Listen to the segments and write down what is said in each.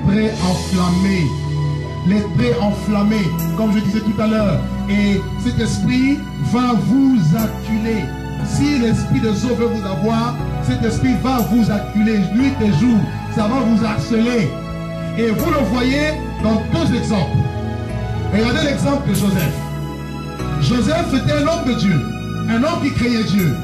L'esprit enflammé. L'esprit enflammé, comme je disais tout à l'heure. Et cet esprit va vous acculer. Si l'esprit de Dieu veut vous avoir, cet esprit va vous acculer nuit et jour. Ça va vous harceler. Et vous le voyez dans deux exemples. Regardez l'exemple de Joseph. Joseph était un homme de Dieu. Un homme qui craignait Dieu.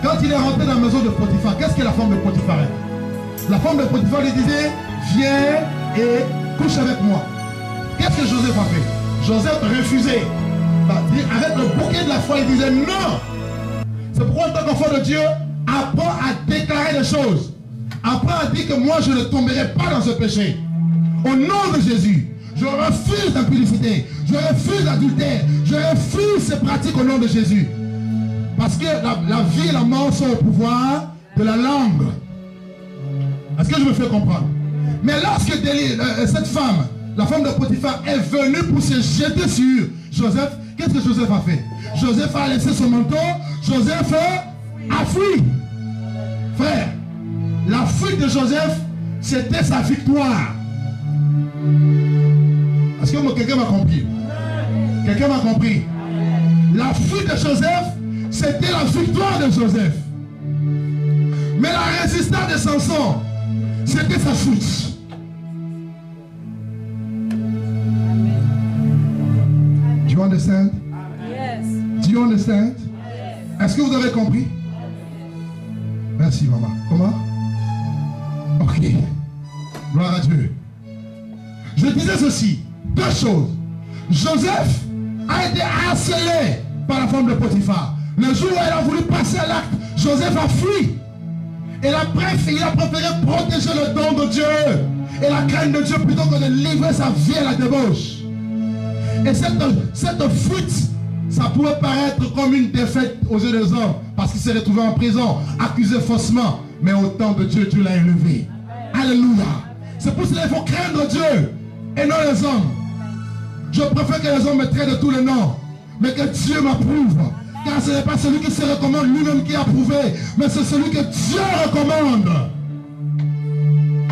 Quand il est rentré dans la maison de Potiphar, qu'est-ce que la femme de Potiphar est? La femme de Potiphar lui disait, viens et couche avec moi. Qu'est-ce que Joseph a fait? Joseph refusait. Avec le bouquet de la foi, il disait non. C'est pourquoi en tant qu'enfant de Dieu, apprends à déclarer les choses. Apprends à dire que moi je ne tomberai pas dans ce péché. Au nom de Jésus, je refuse l'impudicité, je refuse l'adultère, je refuse ces pratiques au nom de Jésus. Parce que la vie et la mort sont au pouvoir de la langue. Est-ce que je me fais comprendre? Mais lorsque cette femme, la femme de Potiphar, est venue pour se jeter sur Joseph, qu'est-ce que Joseph a fait? Joseph a laissé son manteau, Joseph a fui. Frère, la fuite de Joseph, c'était sa victoire. Est-ce que quelqu'un m'a compris? Quelqu'un m'a compris? La fuite de Joseph, c'était la victoire de Joseph. Mais la résistance de Samson, c'était sa fuite. Do you understand? Yes. Do you understand? Yes. Est-ce que vous avez compris? Merci maman. Comment? Ok. Gloire à Dieu. Je disais ceci. Deux choses. Joseph a été harcelé par la femme de Potiphar. Le jour où elle a voulu passer à l'acte, Joseph a fui. Et il a préféré protéger le don de Dieu et la crainte de Dieu plutôt que de livrer sa vie à la débauche. Et cette fuite, ça pourrait paraître comme une défaite aux yeux des hommes, parce qu'il s'est retrouvé en prison, accusé faussement. Mais au temps de Dieu, Dieu l'a élevé. Alléluia. C'est pour cela qu'il faut craindre Dieu et non les hommes. Je préfère que les hommes me traitent de tous les noms, mais que Dieu m'approuve. Car ce n'est pas celui qui se recommande lui-même qui a approuvé, mais c'est celui que Dieu recommande.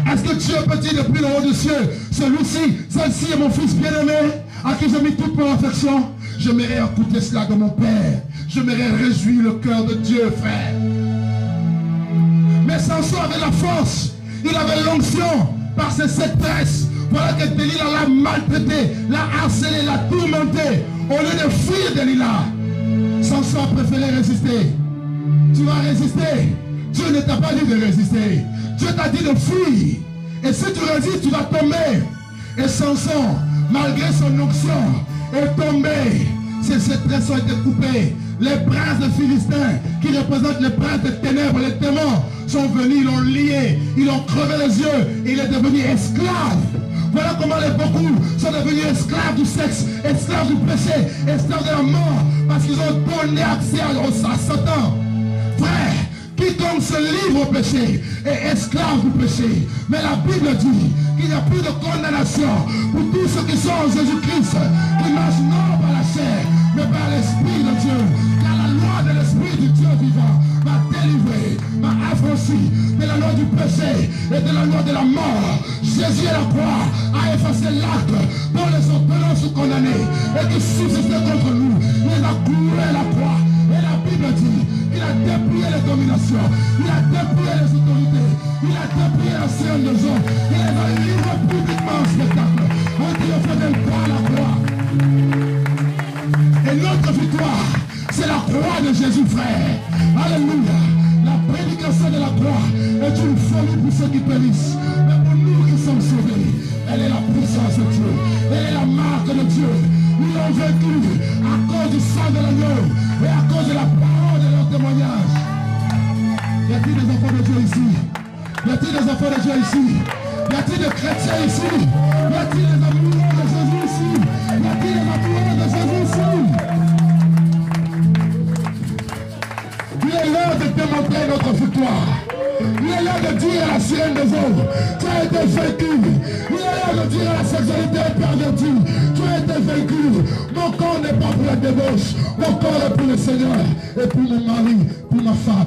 Est-ce que Dieu peut dire depuis le haut du ciel, celui-ci, celle-ci est mon fils bien-aimé, à qui j'ai mis toute mon affection? J'aimerais écouter cela de mon Père. J'aimerais réjouir le cœur de Dieu, frère. Mais Samson avait la force, il avait l'onction par ses sept tresses. Voilà que Delilah l'a maltraité, l'a harcelé, l'a tourmenté. Au lieu de fuir Delilah, Samson a préféré résister. Tu vas résister. Dieu ne t'a pas dit de résister. Dieu t'a dit de fuir. Et si tu résistes, tu vas tomber. Et Samson, malgré son onction, est tombé. Ses tresses ont été coupées. Les princes de Philistins, qui représentent les princes des ténèbres, les démons, sont venus, ils l'ont lié, ils l'ont crevé les yeux, et il est devenu esclave. Voilà comment les beaucoup sont devenus esclaves du sexe, esclaves du péché, esclaves de la mort, parce qu'ils ont donné accès à Satan. Frère, quiconque se livre au péché est esclave du péché. Mais la Bible dit qu'il n'y a plus de condamnation pour tous ceux qui sont en Jésus-Christ, qui marchent non par la chair, mais par l'Esprit de Dieu. Car la loi de l'Esprit du Dieu vivant m'a délivré, m'a affranchi de la loi du péché et de la loi de la mort. Jésus à la croix a effacé l'acte dont les ordonnances sont condamnés et qui subsistaient contre nous. Il a cloué la croix. Et la Bible dit qu'il a dépouillé les dominations, il a dépouillé les autorités, il a dépouillé la scène de gens, il les a livrés publiquement en spectacle, en triomphant d'un croix à la croix. Et notre victoire, c'est la croix de Jésus, frère. Alléluia. La prédication de la croix est une folie pour ceux qui périssent. Mais pour nous qui sommes sauvés, elle est la puissance de Dieu. Elle est la marque de Dieu. Ils l'ont vaincu à cause du sang de l'agneau et à cause de la parole de leur témoignage. Y a-t-il des enfants de Dieu ici? Y a-t-il des enfants de Dieu ici? Y a-t-il des chrétiens ici? Y a-t-il des amoureux de Jésus ici? Y a-t-il des amoureux de Jésus ici? Il est l'heure de démontrer notre victoire. Il est l'heure de dire à la sirène des eaux, tu as été vaincu. Il est l'heure de dire à la sexualité pervertie, tu as été vaincu. Mon corps n'est pas pour la débauche, mon corps est pour le Seigneur et pour mon mari, pour ma femme.